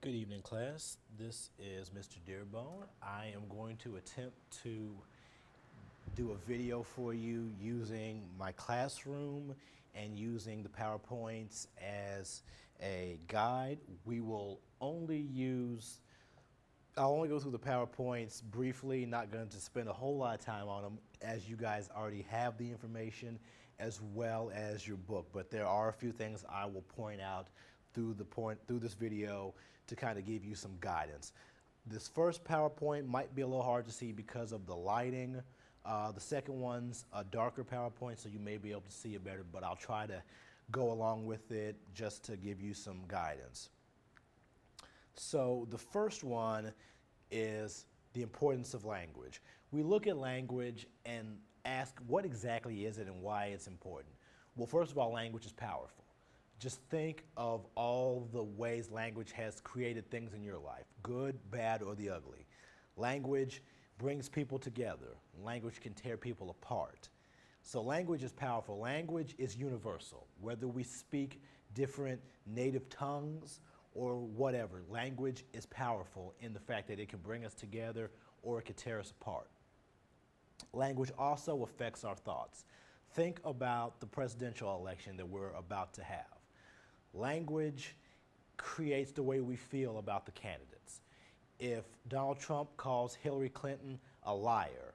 Good evening, class. This is Mr. Dearbone. I am going to attempt to do a video for you using my classroom and using the PowerPoints as a guide. I'll only go through the PowerPoints briefly, not going to spend a whole lot of time on them as you guys already have the information as well as your book. But there are a few things I will point out through this video to kind of give you some guidance. This first PowerPoint might be a little hard to see because of the lighting. The second one's a darker PowerPoint, so you may be able to see it better, but I'll try to go along with it just to give you some guidance. So the first one is the importance of language. We look at language and ask what exactly is it and why it's important. Well, first of all, language is powerful. Just think of all the ways language has created things in your life, good, bad, or the ugly. Language brings people together. Language can tear people apart. So language is powerful. Language is universal. Whether we speak different native tongues or whatever, language is powerful in the fact that it can bring us together or it can tear us apart. Language also affects our thoughts. Think about the presidential election that we're about to have. Language creates the way we feel about the candidates. If Donald Trump calls Hillary Clinton a liar,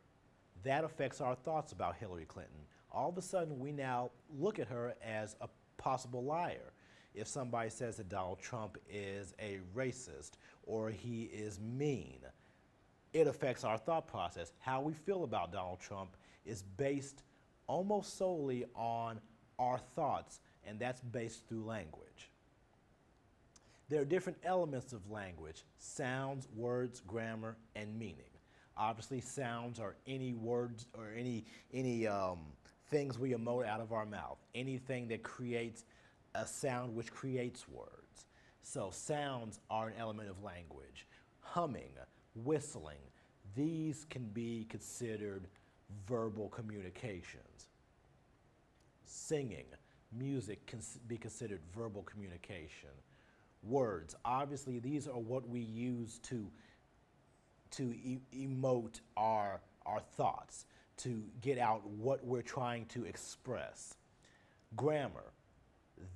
that affects our thoughts about Hillary Clinton. All of a sudden, we now look at her as a possible liar. If somebody says that Donald Trump is a racist or he is mean, it affects our thought process. How we feel about Donald Trump is based almost solely on our thoughts, and that's based through language. There are different elements of language: sounds, words, grammar, and meaning. Obviously, sounds are any words or any things we emote out of our mouth, anything that creates a sound which creates words. So sounds are an element of language. Humming, whistling, these can be considered verbal communications. Singing, music can be considered verbal communication. Words, obviously these are what we use to emote our thoughts, to get out what we're trying to express. Grammar,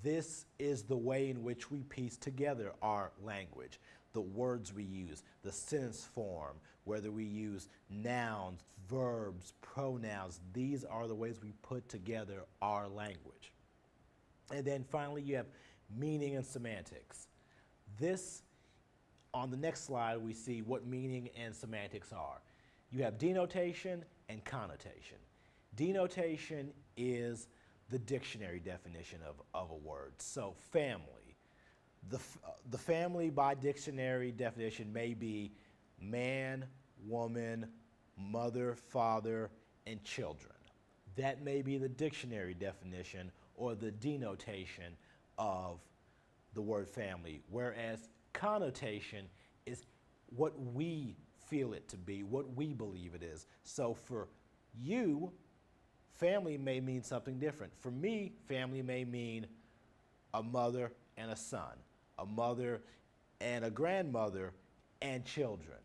this is the way in which we piece together our language. The words we use, the sentence form, whether we use nouns, verbs, pronouns, these are the ways we put together our language. And then finally, you have meaning and semantics. This, on the next slide, we see what meaning and semantics are. You have denotation and connotation. Denotation is the dictionary definition of a word. So family. The family by dictionary definition may be man, woman, mother, father, and children. That may be the dictionary definition or the denotation of the word family, whereas connotation is what we feel it to be, what we believe it is. So for you, family may mean something different. For me, family may mean a mother and a son, a mother and a grandmother and children.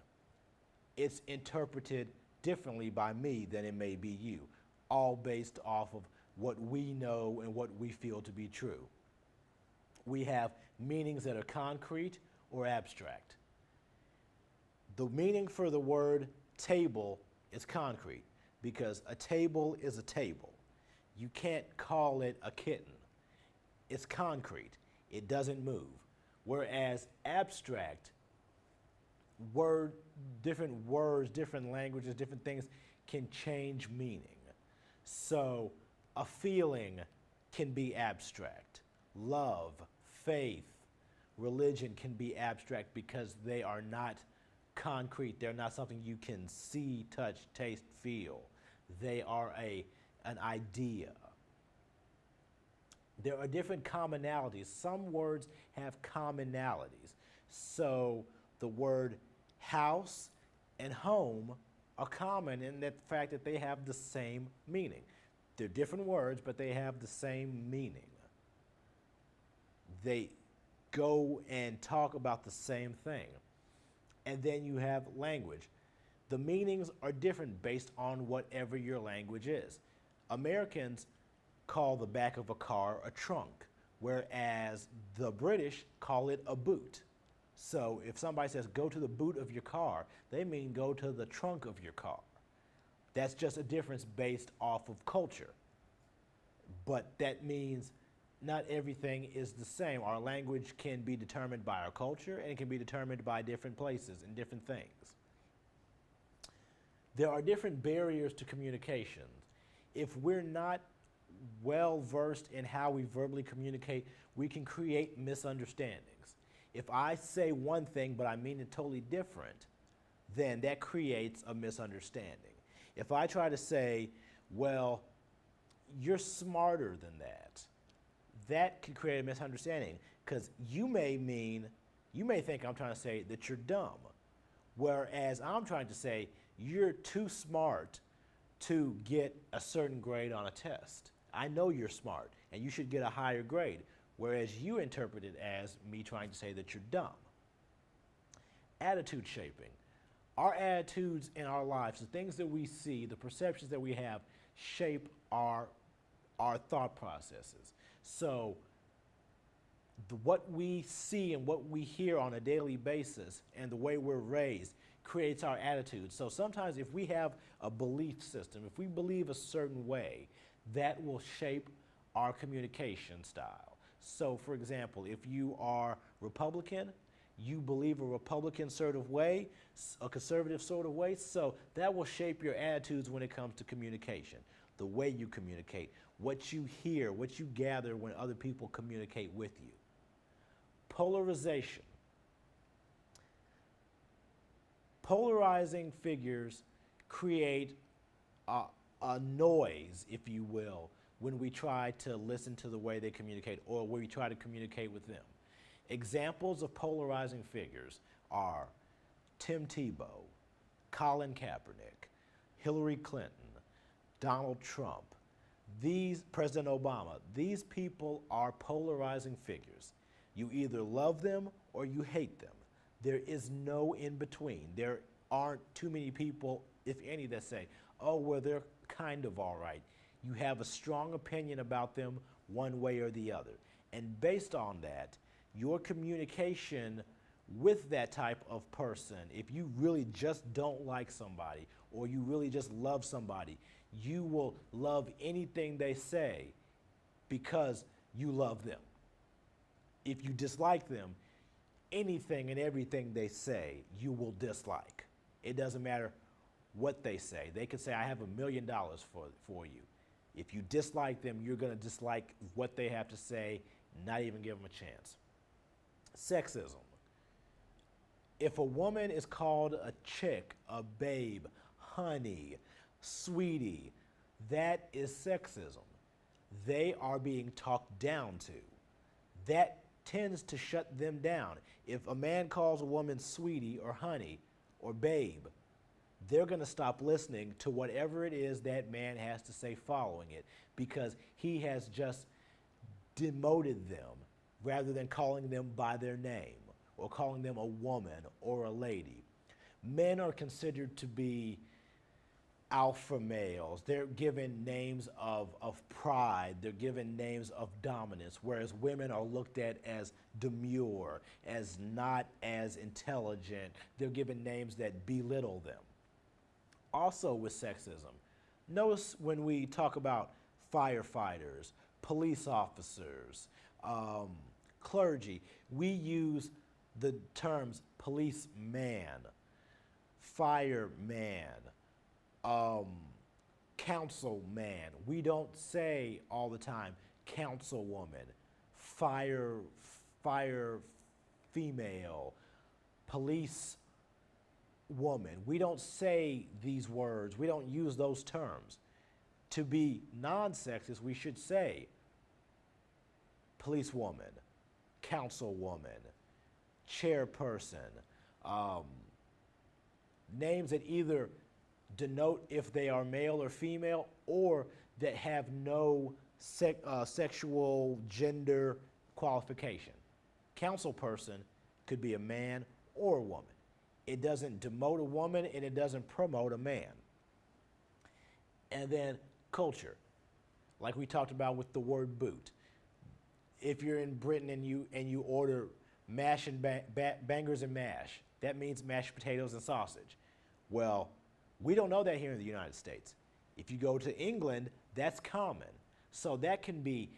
It's interpreted differently by me than it may be you, all based off of what we know and what we feel to be true. We have meanings that are concrete or abstract. The meaning for the word table is concrete because a table is a table. You can't call it a kitten. It's concrete. It doesn't move. Whereas abstract, different words, different languages, different things can change meaning. So a feeling can be abstract. Love, faith, religion can be abstract because they are not concrete. They're not something you can see, touch, taste, feel. They are an idea. There are different commonalities. Some words have commonalities. So the word house and home are common in the fact that they have the same meaning. They're different words, but they have the same meaning. go and talk about the same thing. And then you have language. The meanings are different based on whatever your language is. Americans call the back of a car a trunk, whereas the British call it a boot. So if somebody says go to the boot of your car, they mean go to the trunk of your car. That's just a difference based off of culture. But that means not everything is the same. Our language can be determined by our culture, and it can be determined by different places and different things. There are different barriers to communication. If we're not well versed in how we verbally communicate, we can create misunderstandings. If I say one thing but I mean it totally different, then that creates a misunderstanding. If I try to say, well, you're smarter than that, that can create a misunderstanding, because you may think I'm trying to say that you're dumb, whereas I'm trying to say you're too smart to get a certain grade on a test. I know you're smart and you should get a higher grade, whereas you interpret it as me trying to say that you're dumb. Attitude shaping. Our attitudes in our lives, the things that we see, the perceptions that we have, shape our thought processes. So what we see and what we hear on a daily basis and the way we're raised creates our attitude. So sometimes if we have a belief system, if we believe a certain way, that will shape our communication style. So for example, if you are Republican, you believe a Republican sort of way, a conservative sort of way, so that will shape your attitudes when it comes to communication, the way you communicate, what you hear, what you gather when other people communicate with you. Polarization. Polarizing figures create a noise, if you will, when we try to listen to the way they communicate or when we try to communicate with them. Examples of polarizing figures are Tim Tebow, Colin Kaepernick, Hillary Clinton, Donald Trump, President Obama. These people are polarizing figures. You either love them or you hate them. There is no in between. There aren't too many people, if any, that say, oh, well, they're kind of all right. You have a strong opinion about them one way or the other. And based on that, your communication with that type of person, if you really just don't like somebody or you really just love somebody, you will love anything they say because you love them. If you dislike them, anything and everything they say, you will dislike. It doesn't matter what they say. They could say, I have $1 million for you. If you dislike them, you're going to dislike what they have to say, not even give them a chance. Sexism. If a woman is called a chick, a babe, honey, sweetie, that is sexism. They are being talked down to. That tends to shut them down. If a man calls a woman sweetie or honey or babe, they're going to stop listening to whatever it is that man has to say following it, because he has just demoted them rather than calling them by their name or calling them a woman or a lady. Men are considered to be alpha males. They're given names of pride. They're given names of dominance, whereas women are looked at as demure, as not as intelligent. They're given names that belittle them. Also with sexism, notice when we talk about firefighters, police officers, clergy, we use the terms policeman, fireman, councilman. We don't say all the time councilwoman, fire female, police woman. We don't say these words. We don't use those terms. To be non-sexist, we should say policewoman, councilwoman, chairperson, names that either denote if they are male or female or that have no sexual gender qualification. Council person could be a man or a woman. It doesn't demote a woman and it doesn't promote a man. And then culture, like we talked about with the word boot. If you're in Britain and you order mash and bangers and mash, that means mashed potatoes and sausage. Well, we don't know that here in the United States. If you go to England, that's common. So that can be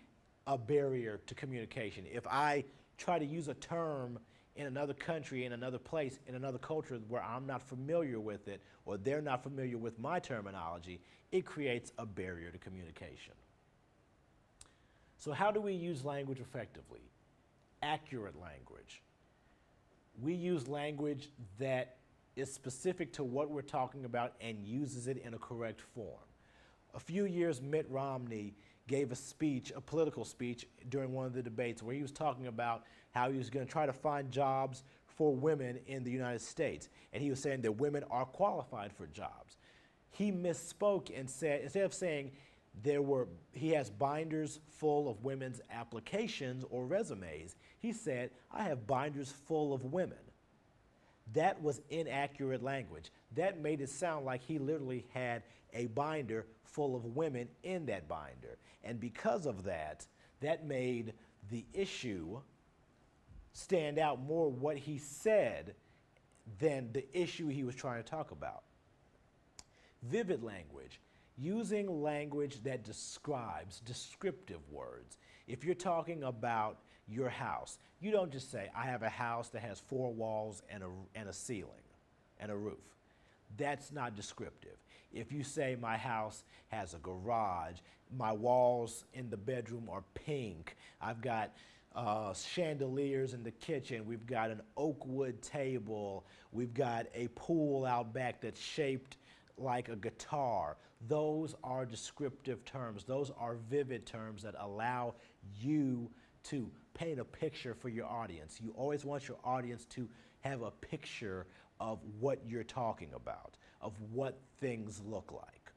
a barrier to communication. If I try to use a term in another country, in another place, in another culture where I'm not familiar with it, or they're not familiar with my terminology, it creates a barrier to communication. So how do we use language effectively? Accurate language. We use language that is specific to what we're talking about and uses it in a correct form. A few years, Mitt Romney gave a speech, a political speech, during one of the debates where he was talking about how he was going to try to find jobs for women in the United States. And he was saying that women are qualified for jobs. He misspoke and said, instead of saying he has binders full of women's applications or resumes, he said, I have binders full of women. That was inaccurate language. That made it sound like he literally had a binder full of women in that binder. And because of that, that made the issue stand out more what he said than the issue he was trying to talk about. Vivid language, using language that describes, descriptive words. If you're talking about your house, you don't just say, I have a house that has 4 walls and a ceiling and a roof. That's not descriptive. If you say my house has a garage, my walls in the bedroom are pink, I've got chandeliers in the kitchen, we've got an oak wood table, we've got a pool out back that's shaped like a guitar. Those are descriptive terms. Those are vivid terms that allow you to paint a picture for your audience. You always want your audience to have a picture of what you're talking about, of what things look like.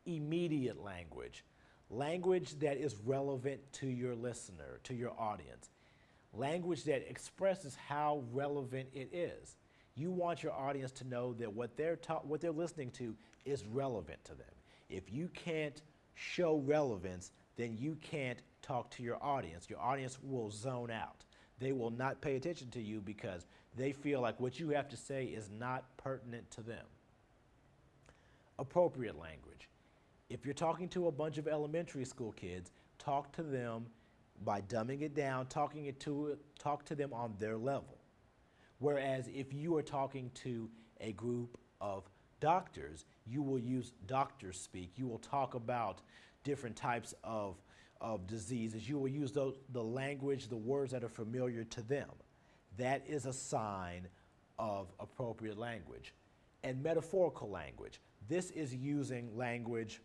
Immediate language. Language that is relevant to your listener, to your audience. Language that expresses how relevant it is. You want your audience to know that what they're listening to is relevant to them. If you can't show relevance, then you can't talk to your audience. Your audience will zone out. They will not pay attention to you because they feel like what you have to say is not pertinent to them. Appropriate language. If you're talking to a bunch of elementary school kids, talk to them by dumbing it down, talk to them on their level. Whereas if you are talking to a group of doctors, you will use doctor speak. You will talk about different types of diseases. You will use the language, the words that are familiar to them. That is a sign of appropriate language. And metaphorical language. This is using language,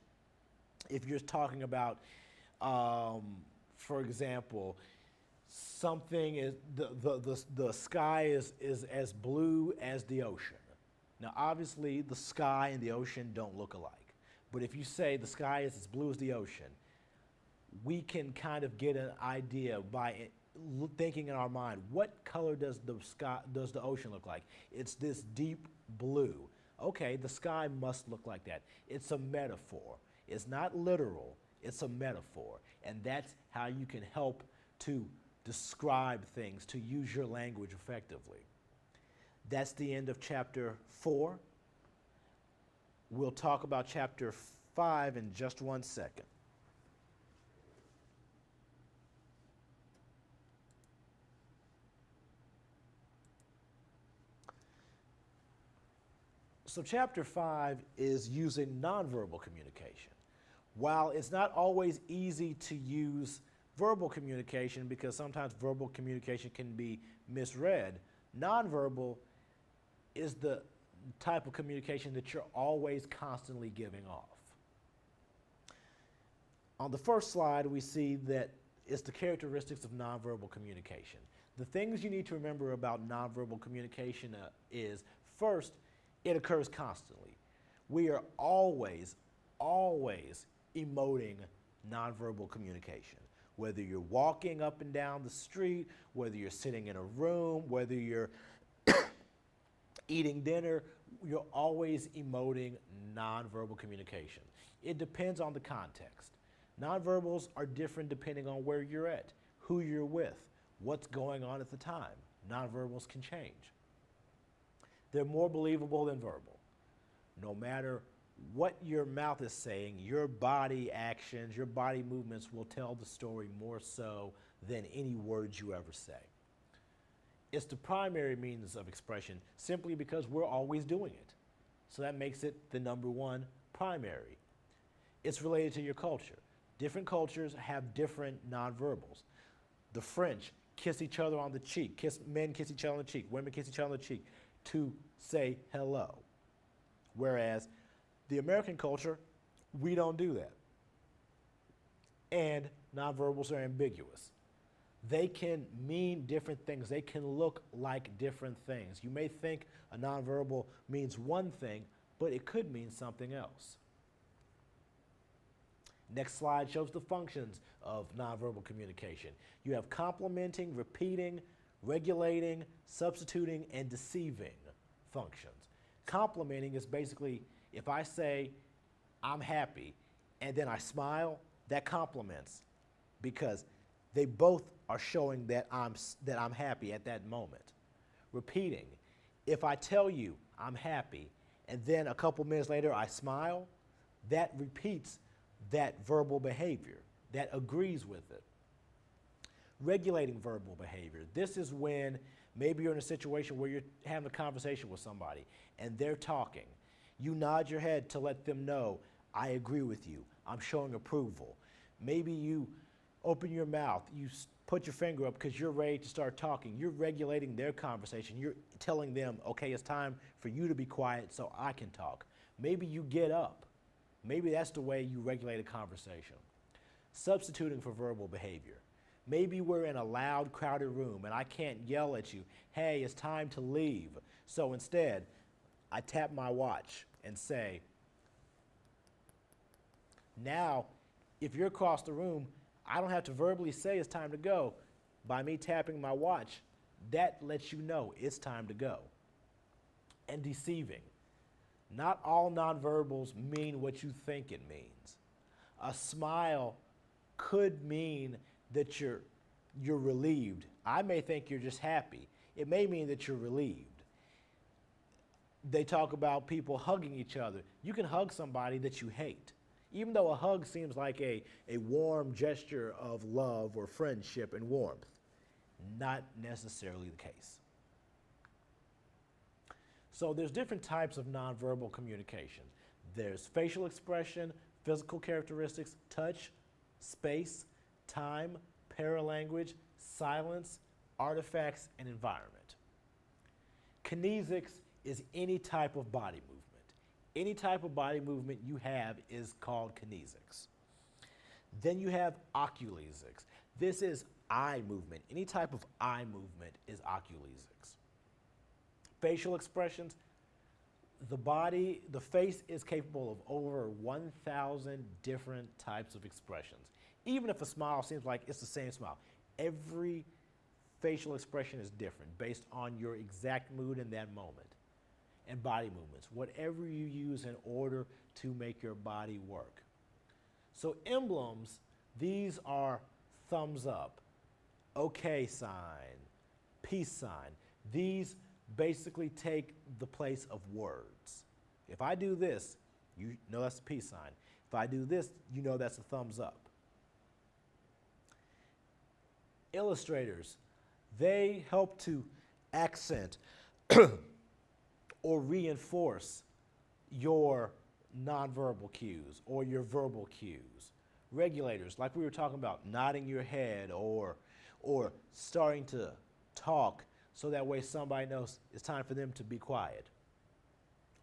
if you're talking about, for example, something is, the sky is as blue as the ocean. Now obviously the sky and the ocean don't look alike. But if you say the sky is as blue as the ocean, we can kind of get an idea by thinking in our mind, what color does the ocean look like? It's this deep blue. Okay, the sky must look like that. It's a metaphor. It's not literal, it's a metaphor. And that's how you can help to describe things, to use your language effectively. That's the end of chapter 4. We'll talk about chapter 5 in just 1 second. So chapter 5 is using nonverbal communication. While it's not always easy to use verbal communication because sometimes verbal communication can be misread, nonverbal is the type of communication that you're always constantly giving off. On the first slide, we see that it's the characteristics of nonverbal communication. The things you need to remember about nonverbal communication is, first, it occurs constantly. We are always emoting nonverbal communication. Whether you're walking up and down the street, whether you're sitting in a room, whether you're eating dinner, you're always emoting nonverbal communication. It depends on the context. Nonverbals are different depending on where you're at, who you're with, what's going on at the time. Nonverbals can change. They're more believable than verbal. No matter what your mouth is saying, your body actions, your body movements will tell the story more so than any words you ever say. It's the primary means of expression simply because we're always doing it. So that makes it the number one primary. It's related to your culture. Different cultures have different nonverbals. The French kiss each other on the cheek. Men kiss each other on the cheek. Women kiss each other on the cheek to say hello. Whereas the American culture, we don't do that. And nonverbals are ambiguous. They can mean different things. They can look like different things. You may think a nonverbal means one thing, but it could mean something else. Next slide shows the functions of nonverbal communication. You have complimenting, repeating, regulating, substituting, and deceiving functions. Complimenting is basically if I say, I'm happy, and then I smile, that compliments because they both are showing that I'm happy at that moment. Repeating, if I tell you I'm happy, and then a couple minutes later I smile, that repeats that verbal behavior, that agrees with it. Regulating verbal behavior. This is when maybe you're in a situation where you're having a conversation with somebody and they're talking. You nod your head to let them know, I agree with you, I'm showing approval. Maybe you open your mouth, you put your finger up because you're ready to start talking. You're regulating their conversation. You're telling them, okay, it's time for you to be quiet so I can talk. Maybe you get up. Maybe that's the way you regulate a conversation. Substituting for verbal behavior. Maybe we're in a loud, crowded room and I can't yell at you, hey, it's time to leave. So instead, I tap my watch and say, now, if you're across the room, I don't have to verbally say it's time to go. By me tapping my watch, that lets you know it's time to go. And deceiving. Not all nonverbals mean what you think it means. A smile could mean that you're relieved. I may think you're just happy. It may mean that you're relieved. They talk about people hugging each other. You can hug somebody that you hate. Even though a hug seems like a warm gesture of love or friendship and warmth, not necessarily the case. So there's different types of nonverbal communication. There's facial expression, physical characteristics, touch, space, time, paralanguage, silence, artifacts, and environment. Kinesics is any type of body movement. Any type of body movement you have is called kinesics. Then you have oculesics. This is eye movement. Any type of eye movement is oculesics. Facial expressions, the face is capable of over 1,000 different types of expressions. Even if a smile seems like it's the same smile, every facial expression is different based on your exact mood in that moment. And body movements, whatever you use in order to make your body work. So emblems, these are thumbs up, okay sign, peace sign. These basically take the place of words. If I do this, you know that's a peace sign. If I do this, you know that's a thumbs up. Illustrators, they help to accent or reinforce your nonverbal cues or your verbal cues. Regulators, like we were talking about, nodding your head or starting to talk so that way somebody knows it's time for them to be quiet.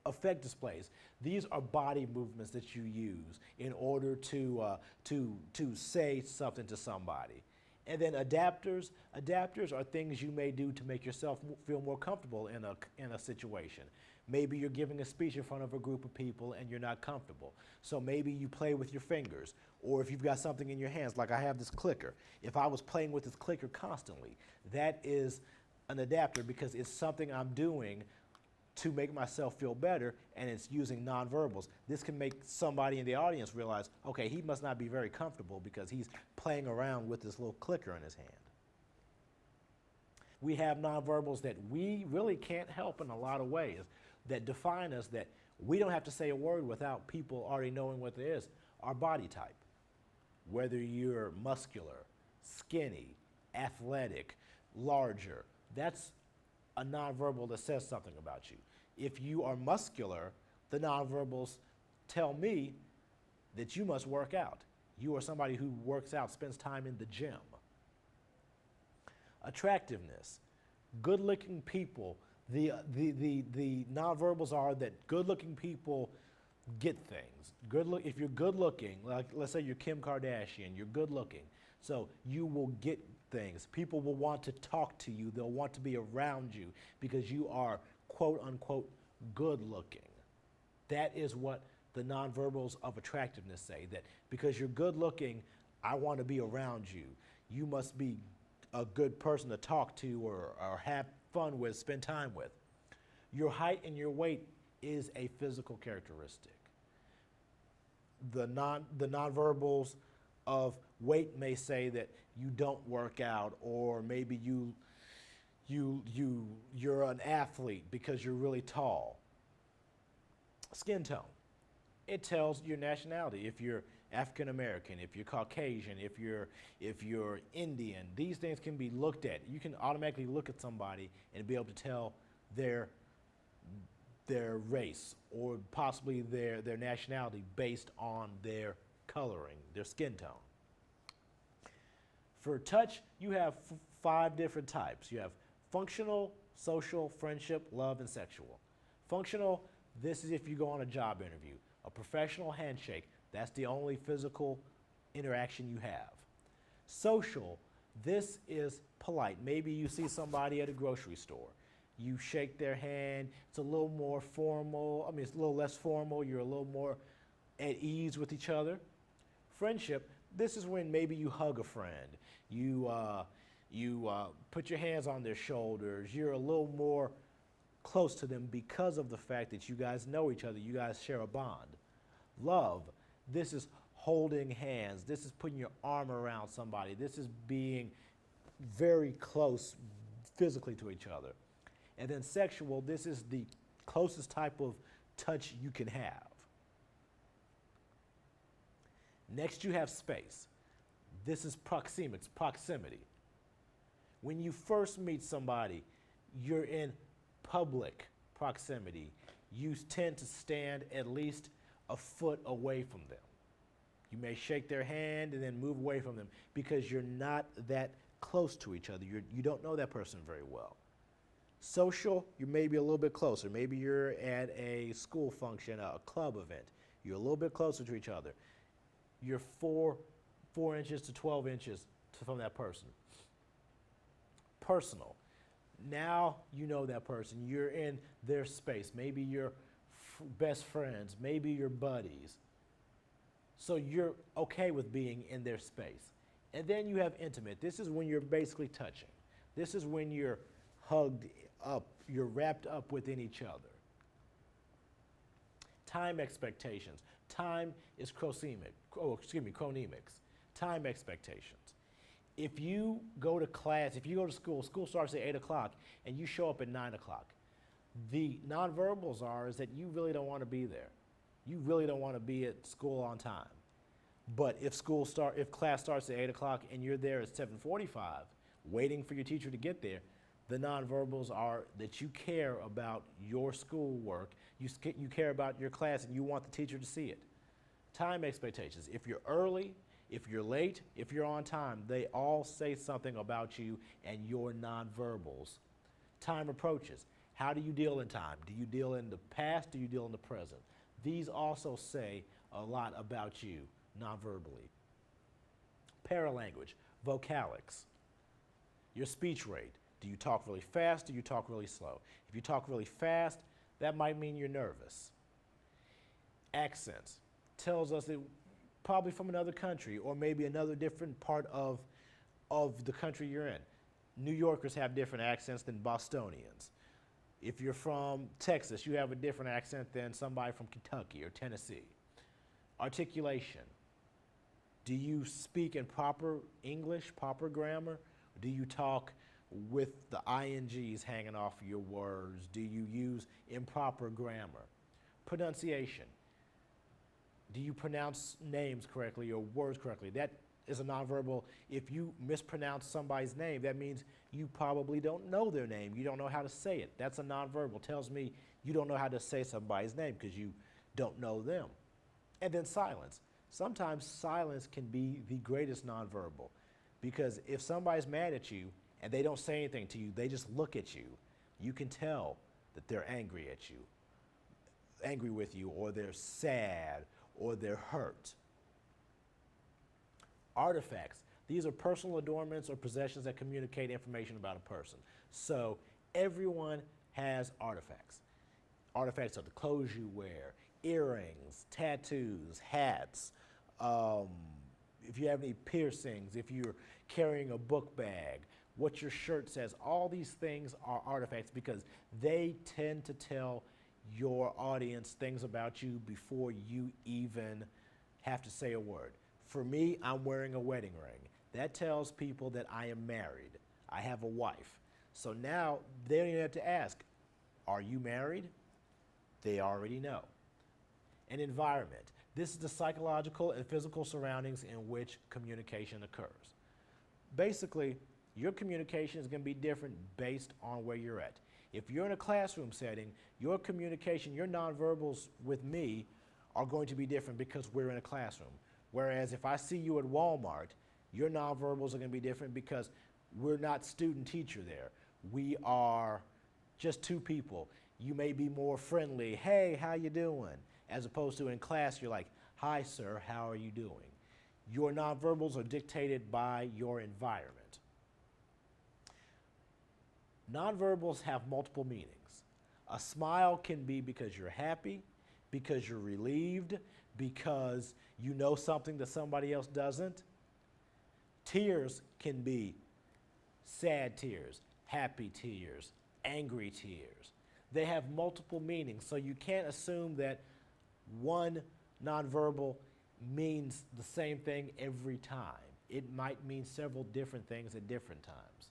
Effect displays, these are body movements that you use in order to say something to somebody. And then adapters. Adapters are things you may do to make yourself feel more comfortable in a situation. Maybe you're giving a speech in front of a group of people and you're not comfortable. So maybe you play with your fingers. Or if you've got something in your hands, like I have this clicker. If I was playing with this clicker constantly, that is an adapter because it's something I'm doing to make myself feel better, and it's using nonverbals. This can make somebody in the audience realize, okay, he must not be very comfortable because he's playing around with this little clicker in his hand. We have nonverbals that we really can't help in a lot of ways that define us, that we don't have to say a word without people already knowing what it is. Our body type, whether you're muscular, skinny, athletic, larger, that's a nonverbal that says something about you. If you are muscular, the nonverbals tell me that you must work out. You are somebody who works out, spends time in the gym. Attractiveness. Good-looking people, the nonverbals are that good-looking people get things. If you're good-looking, like let's say you're Kim Kardashian, you're good-looking, so you will get things. People will want to talk to you. They'll want to be around you because you are quote-unquote good-looking. That is what the nonverbals of attractiveness say, that because you're good-looking, I want to be around you. You must be a good person to talk to or have fun with, spend time with. Your height and your weight is a physical characteristic. The nonverbals of weight may say that you don't work out, or maybe you're an athlete because you're really tall. Skin tone. It tells your nationality. If you're African American, if you're Caucasian, if you're Indian, these things can be looked at. You can automatically look at somebody and be able to tell their race or possibly their nationality based on their coloring, their skin tone. For touch, you have 5 different types. You have functional, social, friendship, love, and sexual. Functional, this is if you go on a job interview. A professional handshake, that's the only physical interaction you have. Social, this is polite. Maybe you see somebody at a grocery store. You shake their hand. It's a little more formal. I mean, it's a little less formal. You're a little more at ease with each other. Friendship, this is when maybe you hug a friend. You put your hands on their shoulders. You're a little more close to them because of the fact that you guys know each other. You guys share a bond. Love, this is holding hands. This is putting your arm around somebody. This is being very close physically to each other. And then sexual, this is the closest type of touch you can have. Next, you have space. This is proxemics, proximity. When you first meet somebody, you're in public proximity. You tend to stand at least a foot away from them. You may shake their hand and then move away from them because you're not that close to each other. You don't know that person very well. Social, you may be a little bit closer. Maybe you're at a school function, a club event. You're a little bit closer to each other. You're 4 inches to 12 inches from that person. Personal. Now you know that person. You're in their space. Maybe you're best friends. Maybe you're buddies. So you're okay with being in their space. And then you have intimate. This is when you're basically touching. This is when you're hugged up. You're wrapped up within each other. Time expectations. Time is chronemics. Time expectations. If you go to class, if you go to school, school starts at 8 o'clock and you show up at 9 o'clock, the nonverbals is that you really don't want to be there. You really don't want to be at school on time. But if class starts at 8 o'clock and you're there at 7:45, waiting for your teacher to get there, the nonverbals are that you care about your schoolwork, you care about your class, and you want the teacher to see it. Time expectations. If you're early, if you're late, if you're on time, they all say something about you and your nonverbals. Time approaches. How do you deal in time? Do you deal in the past? Do you deal in the present? These also say a lot about you nonverbally. Paralanguage. Vocalics, your speech rate. Do you talk really fast? Do you talk really slow? If you talk really fast, that might mean you're nervous. Accents tells us that probably from another country or maybe another different part of the country you're in. New Yorkers have different accents than Bostonians. If you're from Texas, you have a different accent than somebody from Kentucky or Tennessee. Articulation. Do you speak in proper English, proper grammar? Do you talk with the INGs hanging off your words? Do you use improper grammar? Pronunciation. Do you pronounce names correctly or words correctly? That is a nonverbal. If you mispronounce somebody's name, that means you probably don't know their name. You don't know how to say it. That's a nonverbal. Tells me you don't know how to say somebody's name because you don't know them. And then silence. Sometimes silence can be the greatest nonverbal because if somebody's mad at you and they don't say anything to you, they just look at you, you can tell that they're angry at you, angry with you, or they're sad, or they're hurt. Artifacts. These are personal adornments or possessions that communicate information about a person. So everyone has artifacts. Artifacts are the clothes you wear, earrings, tattoos, hats, if you have any piercings, if you're carrying a book bag, what your shirt says, all these things are artifacts because they tend to tell your audience things about you before you even have to say a word. For me, I'm wearing a wedding ring. That tells people that I am married. I have a wife. So now they don't even have to ask, are you married? They already know. An environment. This is the psychological and physical surroundings in which communication occurs. Basically, your communication is going to be different based on where you're at. If you're in a classroom setting, your communication, your nonverbals with me are going to be different because we're in a classroom. Whereas if I see you at Walmart, your nonverbals are going to be different because we're not student-teacher there. We are just two people. You may be more friendly, hey, how you doing? As opposed to in class, you're like, hi, sir, how are you doing? Your nonverbals are dictated by your environment. Nonverbals have multiple meanings. A smile can be because you're happy, because you're relieved, because you know something that somebody else doesn't. Tears can be sad tears, happy tears, angry tears. They have multiple meanings, so you can't assume that one nonverbal means the same thing every time. It might mean several different things at different times.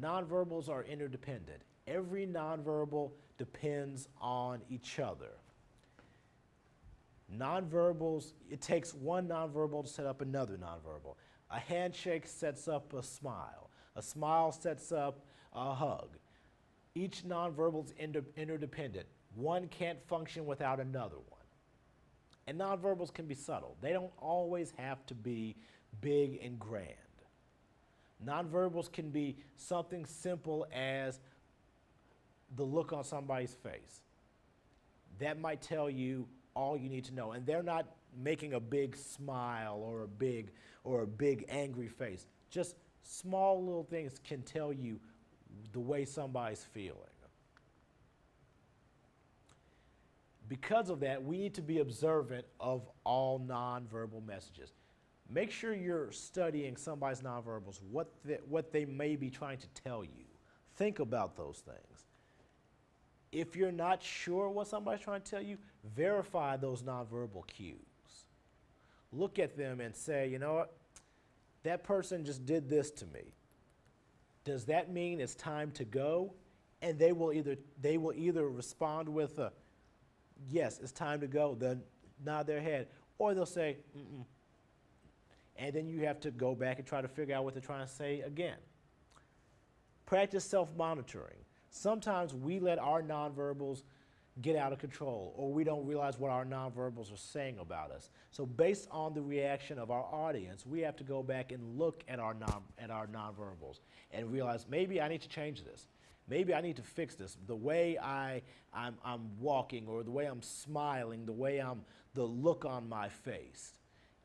Nonverbals are interdependent. Every nonverbal depends on each other. Nonverbals, it takes one nonverbal to set up another nonverbal. A handshake sets up a smile. A smile sets up a hug. Each nonverbal is interdependent. One can't function without another one. And nonverbals can be subtle. They don't always have to be big and grand. Nonverbals can be something simple as the look on somebody's face. That might tell you all you need to know. And they're not making a big smile or a big angry face. Just small little things can tell you the way somebody's feeling. Because of that, we need to be observant of all nonverbal messages. Make sure you're studying somebody's nonverbals, what they may be trying to tell you. Think about those things. If you're not sure what somebody's trying to tell you, verify those nonverbal cues. Look at them and say, you know what? That person just did this to me. Does that mean it's time to go? And they will either respond with a, yes, it's time to go, then nod their head, or they'll say, mm-mm. And then you have to go back and try to figure out what they're trying to say again. Practice self-monitoring. Sometimes we let our nonverbals get out of control, or we don't realize what our nonverbals are saying about us. So based on the reaction of our audience, we have to go back and look at our nonverbals and realize maybe I need to change this. Maybe I need to fix this. The way I'm walking, or the way I'm smiling, the look on my face.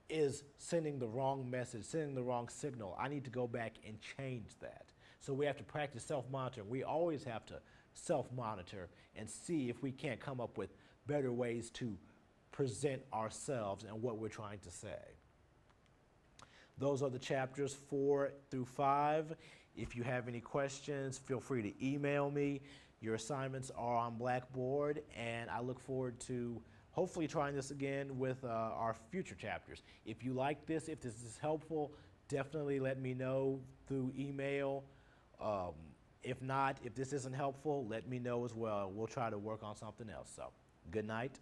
is sending the wrong message, sending the wrong signal. I need to go back and change that. So we have to practice self-monitoring. We always have to self-monitor and see if we can't come up with better ways to present ourselves and what we're trying to say. Those are the chapters 4 through 5. If you have any questions, feel free to email me. Your assignments are on Blackboard, and I look forward to hopefully trying this again with our future chapters. If you like this, if this is helpful, definitely let me know through email. If not, if this isn't helpful, let me know as well. We'll try to work on something else. So, good night.